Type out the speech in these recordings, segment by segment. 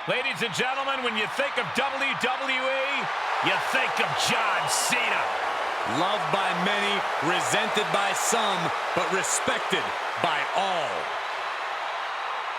Ladies and gentlemen, when you think of WWE, you think of John Cena. Loved by many, resented by some, but respected by all.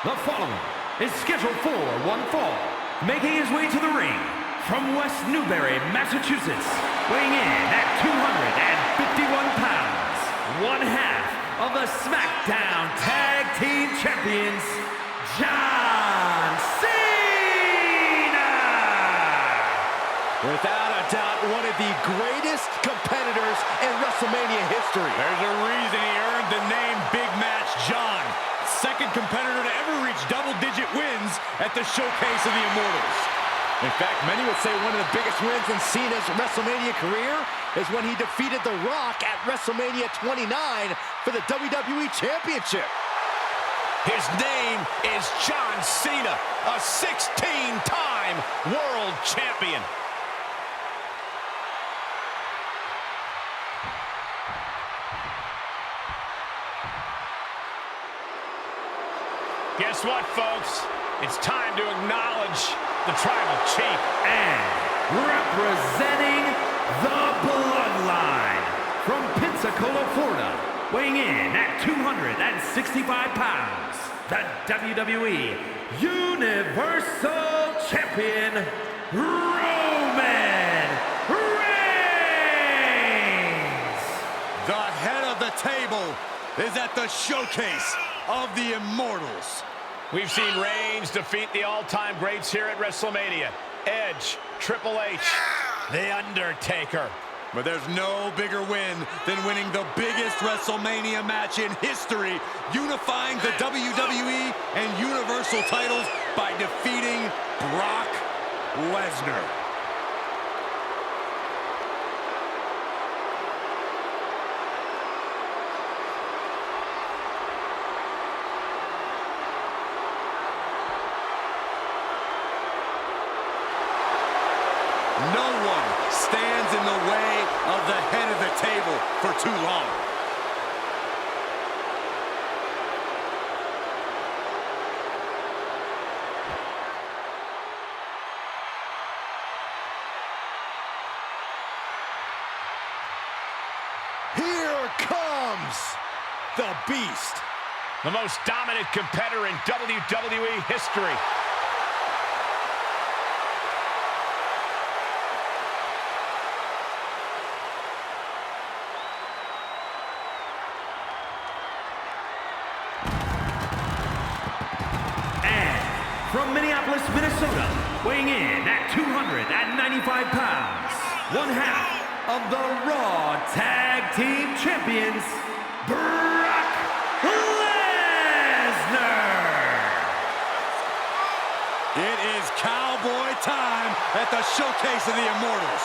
The following is scheduled for one fall, making his way to the ring from West Newbury, Massachusetts, weighing in at 251 pounds, one half of the SmackDown Tag Team Champions, John Cena! Without a doubt, one of the greatest competitors in WrestleMania history. There's a reason he earned the name Big Match John. Second competitor to ever reach double-digit wins at the Showcase of the Immortals. In fact, many would say one of the biggest wins in Cena's WrestleMania career is when he defeated The Rock at WrestleMania 29 for the WWE Championship. His name is John Cena, a 16-time world champion. Guess what, folks? It's time to acknowledge the Tribal Chief. And representing the Bloodline from Pensacola, Florida, weighing in at 265 pounds, the WWE Universal Champion, Roman Reigns! The head of the table is at the Showcase of the Immortals. We've seen Reigns defeat the all-time greats here at WrestleMania. Edge, Triple H, The Undertaker. But there's no bigger win than winning the biggest WrestleMania match in history, unifying the WWE and Universal titles by defeating Brock Lesnar. No one stands in the way of the head of the table for too long. Here comes the Beast. The most dominant competitor in WWE history. From Minneapolis, Minnesota, weighing in at 295 pounds, one half of the Raw Tag Team Champions, Brock Lesnar! It is cowboy time at the Showcase of the Immortals.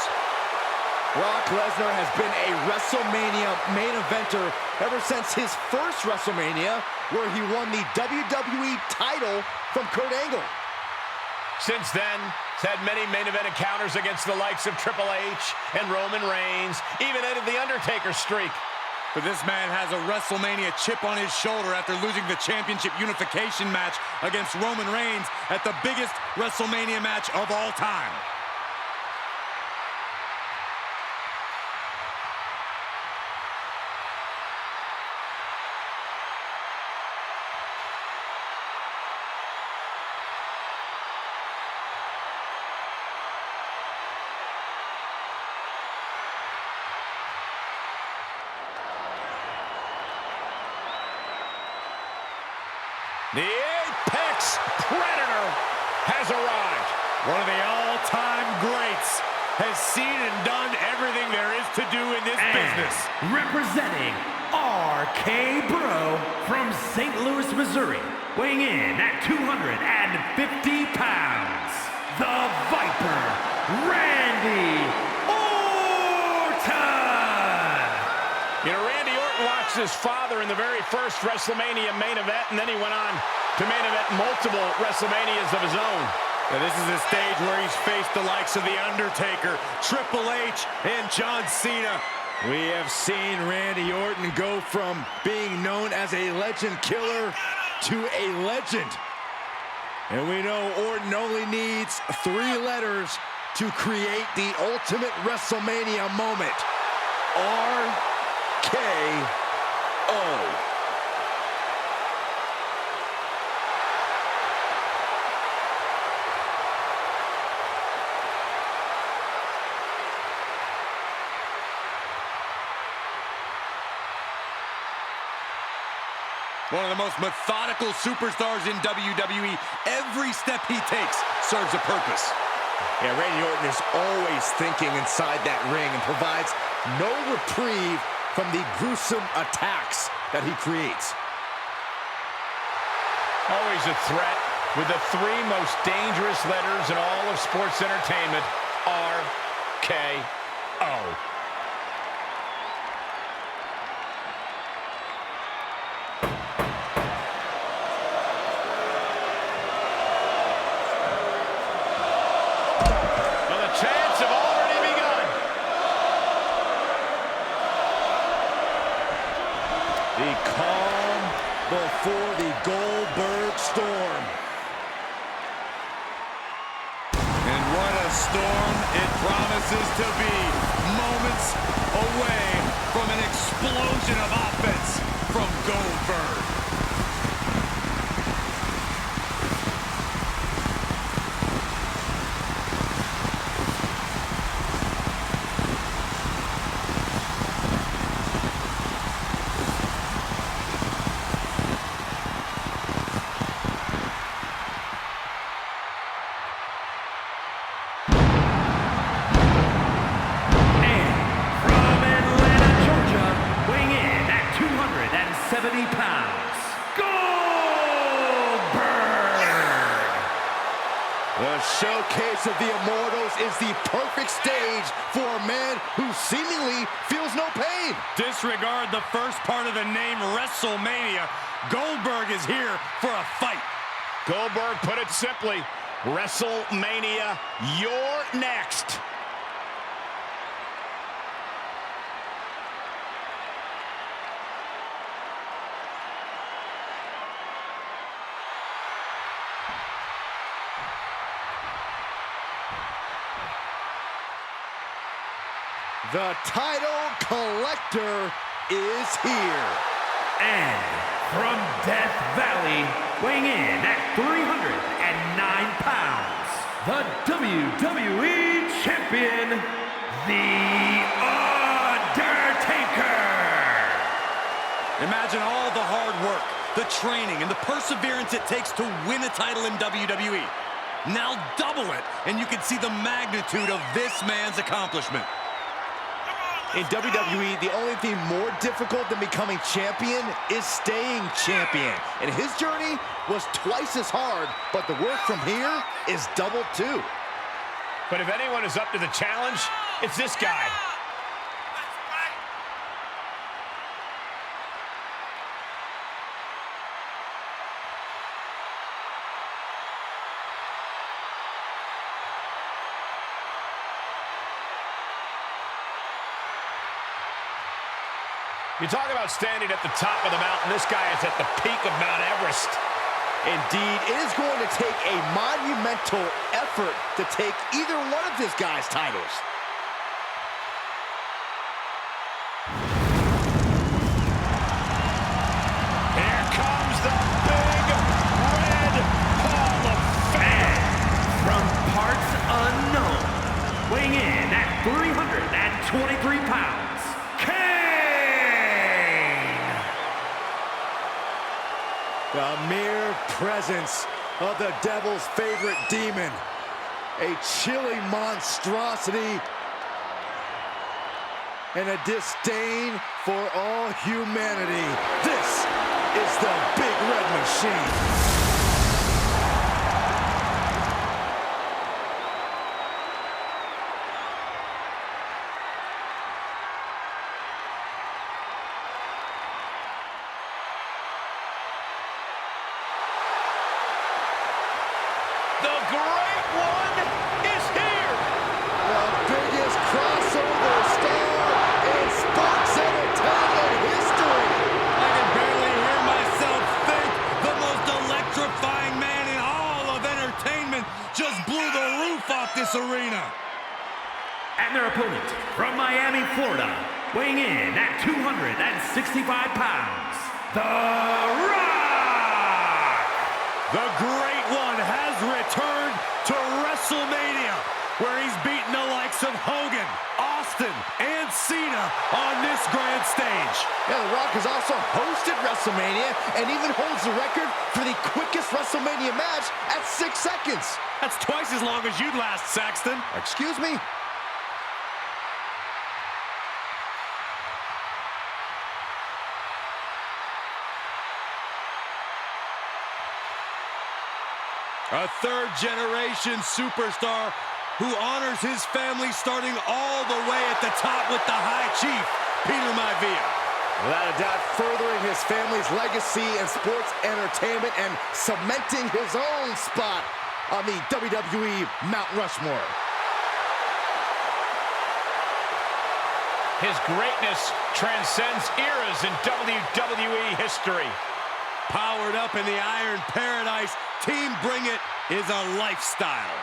Brock Lesnar has been a WrestleMania main eventer ever since his first WrestleMania, where he won the WWE title from Kurt Angle. Since then, he's had many main event encounters against the likes of Triple H and Roman Reigns, even ended the Undertaker streak. But this man has a WrestleMania chip on his shoulder after losing the championship unification match against Roman Reigns at the biggest WrestleMania match of all time. The Apex Predator has arrived. One of the all-time greats has seen and done everything there is to do in this business. Representing RK Bro from St. Louis, Missouri, weighing in at 250 pounds, the Viper, Randy Orton! You know, Randy Orton lost his father in the very first WrestleMania main event, and then he went on to main event multiple WrestleManias of his own. Now, this is a stage where he's faced the likes of The Undertaker, Triple H, and John Cena. We have seen Randy Orton go from being known as a legend killer to a legend. And we know Orton only needs 3 letters to create the ultimate WrestleMania moment. RKO. One of the most methodical superstars in WWE. Every step he takes serves a purpose. Yeah, Randy Orton is always thinking inside that ring and provides no reprieve from the gruesome attacks that he creates. Always a threat with the 3 most dangerous letters in all of sports entertainment, RKO. Chants have already begun. The calm before the Goldberg storm. And what a storm it promises to be. Moments away from an explosion of offense from Goldberg. The showcase of the Immortals is the perfect stage for a man who seemingly feels no pain. Disregard the first part of the name WrestleMania. Goldberg is here for a fight. Goldberg put it simply, WrestleMania, you're next. The title collector is here. And from Death Valley, weighing in at 309 pounds, the WWE Champion, The Undertaker. Imagine all the hard work, the training, and the perseverance it takes to win a title in WWE. Now double it, and you can see the magnitude of this man's accomplishment. In WWE, the only thing more difficult than becoming champion is staying champion. And his journey was twice as hard, but the work from here is double too. But if anyone is up to the challenge, it's this guy. You talk about standing at the top of the mountain. This guy is at the peak of Mount Everest. Indeed, it is going to take a monumental effort to take either one of this guy's titles. Here comes the big red Hall of Fame. From parts unknown, weighing in at 323 pounds, Kane! The mere presence of the devil's favorite demon. A chilling monstrosity and a disdain for all humanity. This is the Big Red Machine. The Great One is here! The biggest crossover star in sports entertainment history! I can barely hear myself think. The most weighing in at 265 pounds, The Rock! The Great One has returned to WrestleMania, where he's beaten the likes of Hogan, Austin, and Cena on this grand stage. Yeah, The Rock has also hosted WrestleMania and even holds the record for the quickest WrestleMania match at 6 seconds. That's twice as long as you'd last, Saxton. Excuse me? A third-generation superstar who honors his family starting all the way at the top with the High Chief, Peter Maivia. Without a doubt, furthering his family's legacy in sports entertainment and cementing his own spot on the WWE Mount Rushmore. His greatness transcends eras in WWE history. Powered up in the Iron Paradise, Team Bring It is a lifestyle.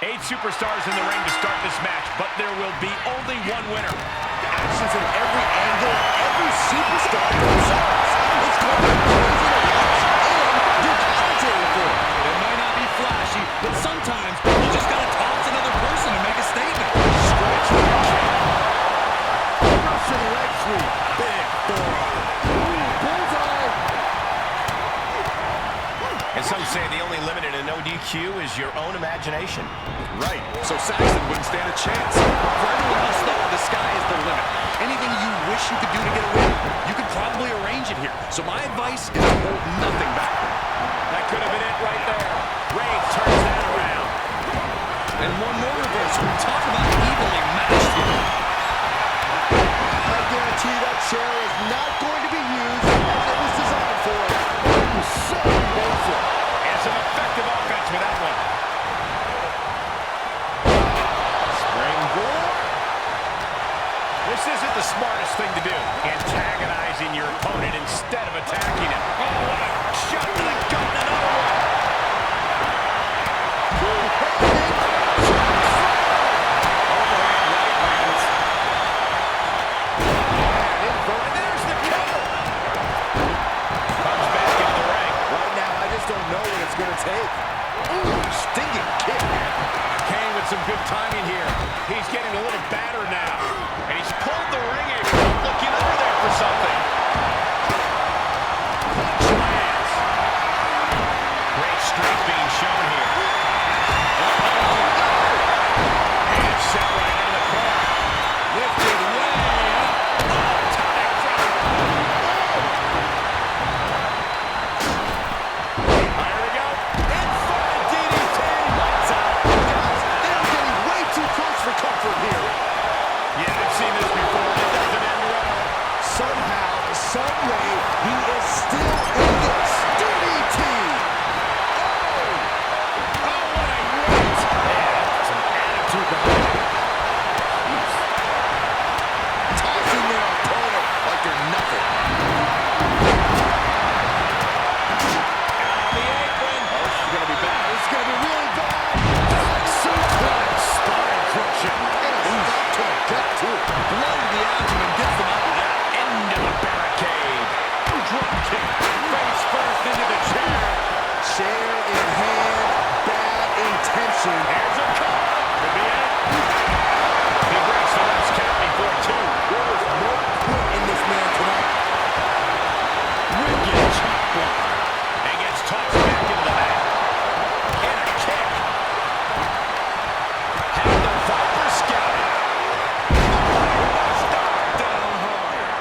Eight superstars in the ring to start this match, but there will be only one winner. Actions in every angle, every superstar themselves. It's going to be crazy to watch and do commentary for. It might not be flashy, but sometimes you just gotta toss another person to make a statement. Stretch the Russian leg sweep. Big forearm. Bullseye. And some say the only limit in an ODQ is your own imagination. Right, so Saxton wouldn't stand a chance. For everyone else, though, the sky is the limit. Anything you wish you could do to get a win, you could probably arrange it here. So my advice is to hold nothing back. That could have been it right there. Reigns turns that around. And one more reversal. Talk about evenly matched here. I guarantee that chair is not going to be used as it was designed for. So amazing. And some effective offense with that one. Springboard. This isn't the smartest thing to do. Antagonizing your opponent instead of attacking him. Oh, what a shot to the gut. Another one. There's the cover. Comes back into the ring. Right now, I just don't know what it's going to take. Ooh, stinging kick. Kane with some good timing here. He's getting a little battered now. And he's pulled the ring apron, looking over there for something. Punch lands. Great strength being shown here. And set right into the corner. Lifted way up. Oh, tonic drop. Here we go. Inferno DDT. Lights out. Guys, they're getting way too close for comfort here. Yeah, I've seen this before. It doesn't end well. Somehow, some way, he is still in this. DDT. Oh, what a weight. Yeah, some attitude behind it. Tossing their opponent like they're nothing. On the apron. Oh, this is going to be bad. This is going to be really bad. Suplex. Spine crushing. And a stop to the gut, too. Blow to the abdomen gets them out of that. Into the barricade. Drop kick. Face first into the chair. Chair in hand, bad intention. Here's a cover. Could be it. He breaks the last count before two. There is no quit in this man tonight. Wicked chop block. And gets tossed back into the mat. And a kick. Had the Viper scouted. Down hard.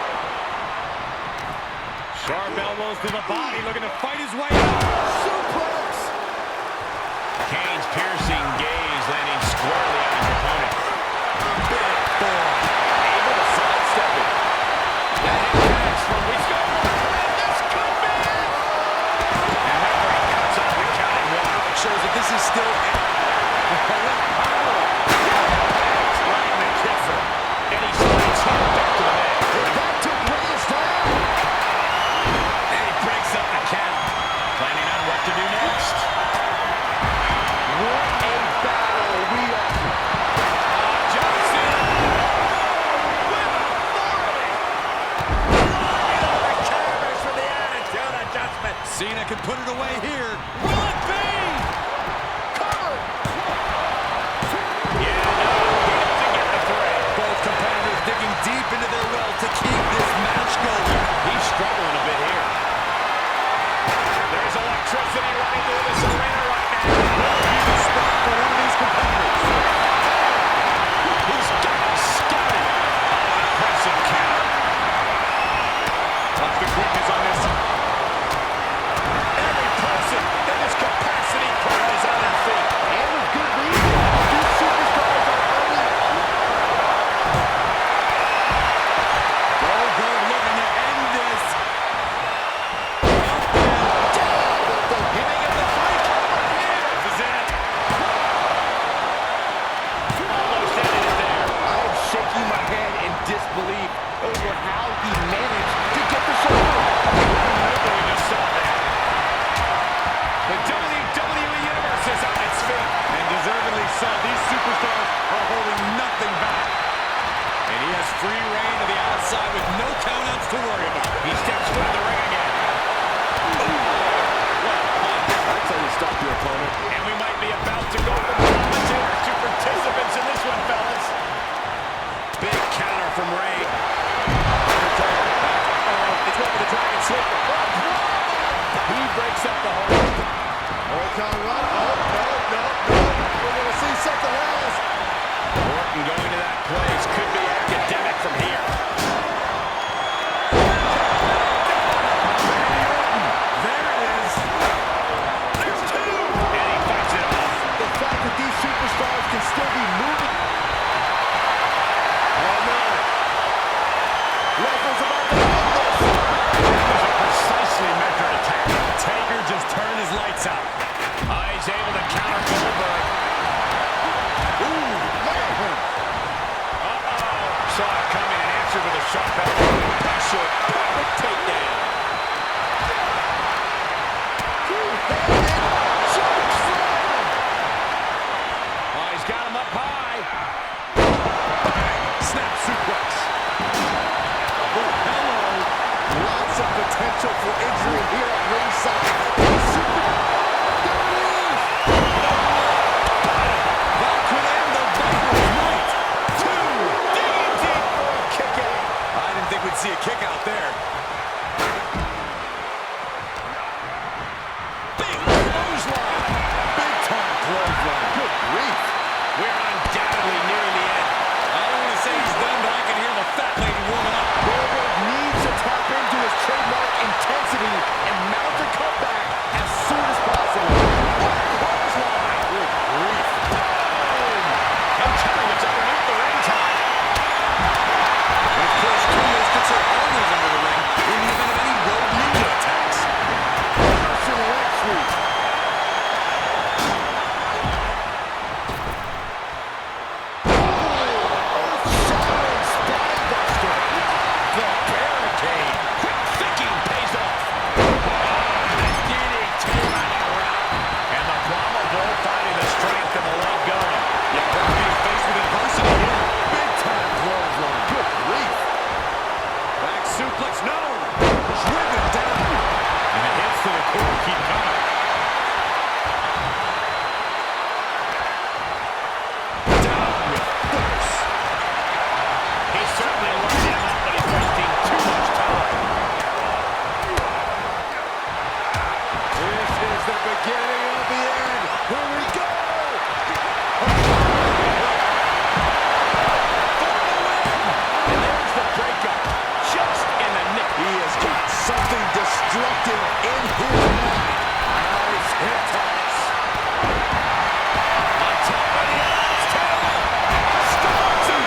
Sharp elbows to the body, looking to fight his way out. Suplex. Kane's piercing gaze landing squarely on his opponent. Big forearm. Able to sidestep it. That impacts from he's got this could be it. And that right cuts off the counting one. Shows that this is still Right in the kisser. And he slides him back to the mat. That took Reigns down. and he breaks can put it away here. Will it be? Cover! Yeah, no, he doesn't get the three. Both competitors digging deep into their well to keep this match going. He's struggling a bit here. There's electricity running through this arena right now. He's a spot for one of these competitors. He's got him scouted. Impressive counter. Watch the quickness on this. Every person in this capacity crowd is on their feet. And with good reason. These superstars are earning. Goldberg looking to end this. Giving him the three count right here. This is it. Almost ended it there. I am shaking my head in disbelief over how he managed to get the shoulder. Nobody just saw that. The WWE Universe is on its feet. And deservedly so. These superstars are holding nothing back. And he has free reign to the outside with no countouts to worry about. He steps foot in the ring again. That's how you stop your opponent. And we might be about to go from commentators to participants in this one, fellas. Big counter from Ray. It's going for the Dragon Sleeper. He breaks up the hold. Orton run. No. We're going to see something else. Orton going to that place could be academic from here. There it is. There's two. And he fights it off. The fact that these superstars can still be moving. Oh, no. Lesnar's about to end this. That was a precisely measured attack. Taker just turned his lights out. He's able to counter Goldberg. Saw it coming and answered with a sharp elbow. Pressure. Perfect takedown. Oh, he's got him up high. Snap suplex. Oh, hello. Lots of potential for injury here at ringside. There it is. That could end the Vikings' night. Two. Digging deep for a kick out. I didn't think we'd see a kick out there. Big clothesline. Big time clothesline. Good grief. We're undoubtedly nearing the end. I don't want to say he's done, but I can hear the fat lady warming up. Goldberg needs to tap into his trademark intensity and mount a comeback as soon as possible. What a clothesline. Good grief. I'm telling you, it's underneath the ring time. And of course, Cena is considered always under the ring in the event of any rogue ninja attacks. Russian leg sweep. Earth-shattering spine buster. The barricade. Quick thinking pays off. The DDT on the route. And the Brahma Bull finding the strength and the leg going. Yeah, we're being faced with adversity here. Big time clothesline. Good grief. Back suplex, no. Driven down. And the hits to the core keep coming. Down with force. He's certainly lining him up, but he's wasting too much time. This is the beginning of the end. Here we go. And there's the breakup. Just in the nick. He has got something destructive in his mind. Nice hip toss. On top of the odds table. Starts and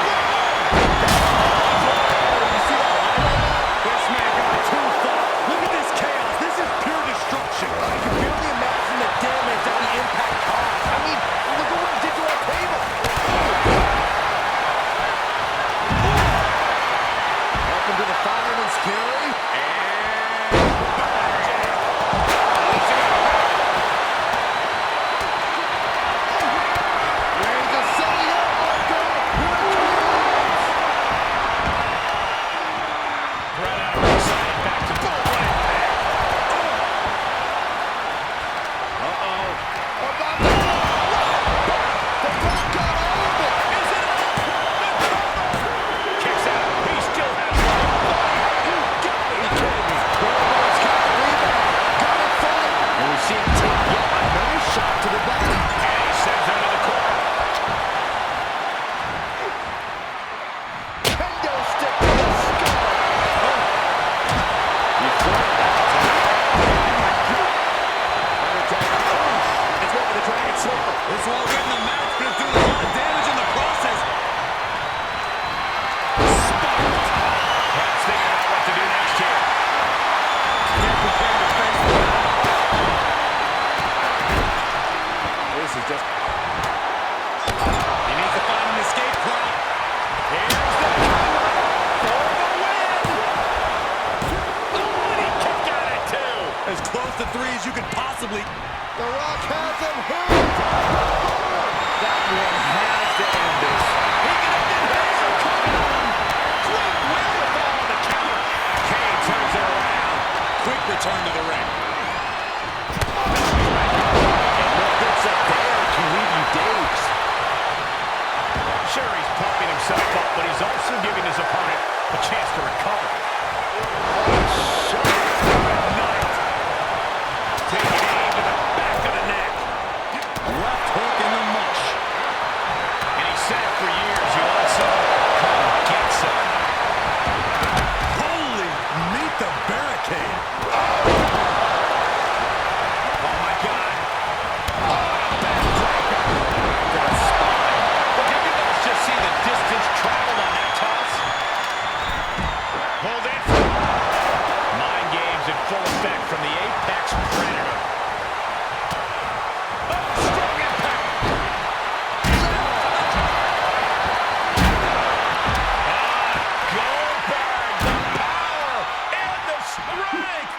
You see that line on that? This man got too far. Look at this chaos. This is pure destruction. I can barely imagine the damage that the impact caused. I mean, look at what it did to our table. Up into the fireman's carry. and could possibly... The Rock has him hooked. That one has to end this. He can end it here. Coming on. Quick wherewithal on the counter. Kane turns it around. Quick return to the ring. And what gets up there can leave you dazed. Sure, he's pumping himself up, but he's also giving his opponent a chance to recover. Taking aim to the back of the neck. Left hook in the mush. And he said it for years, you want some, come get some. Holy, meet the barricade. Oh my God. Oh, backbreaker. To the spine. But did you guys just see the distance traveled on that toss? Hold it. Mind games in full effect from the Apex Predator. Oh, strong impact. Goldberg, the power and the strength.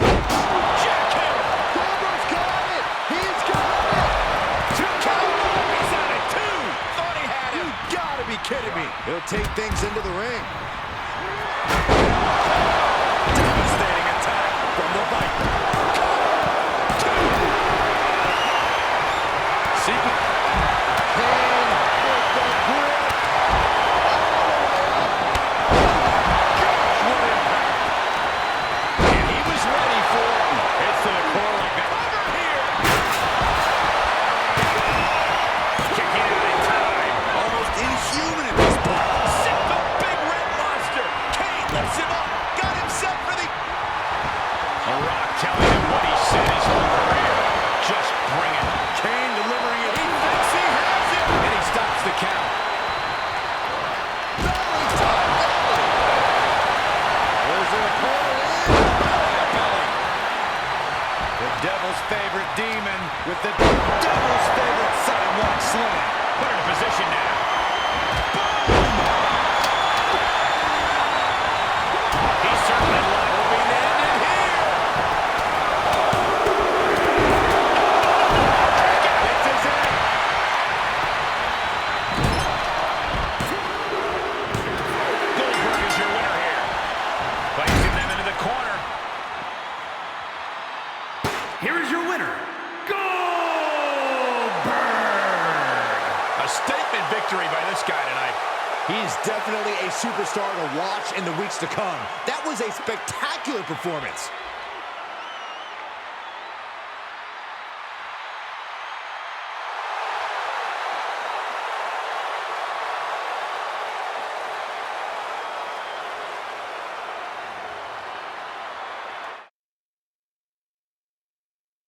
Jackhammer. Goldberg's got it. He's got it. Two count. He's at it. Two. Thought he had You him. gotta be kidding me. He'll take things into the ring. Devastating attack from the Viper. See? Kane with the grip. What impact. And he was ready for it. It's to the core like that. Over here. Kicking out in time. Almost inhuman at this point. Set the big red monster. Kane lifts him up. Got himself for the... A Rock telling him what he said his whole career. Just bring it. Kane delivering it. He thinks he has it. And he stops the count. Belly time. There's their opponent Belly. The devil's favorite demon with the devil's favorite sidewalk slam. Put her in position now. He certainly liable to be ended here. This is it. Goldberg is your winner here. Placing them into the corner. Here is your winner, Goldberg! A statement victory by this guy tonight. He's definitely a superstar to watch in the weeks to come. That was a spectacular performance.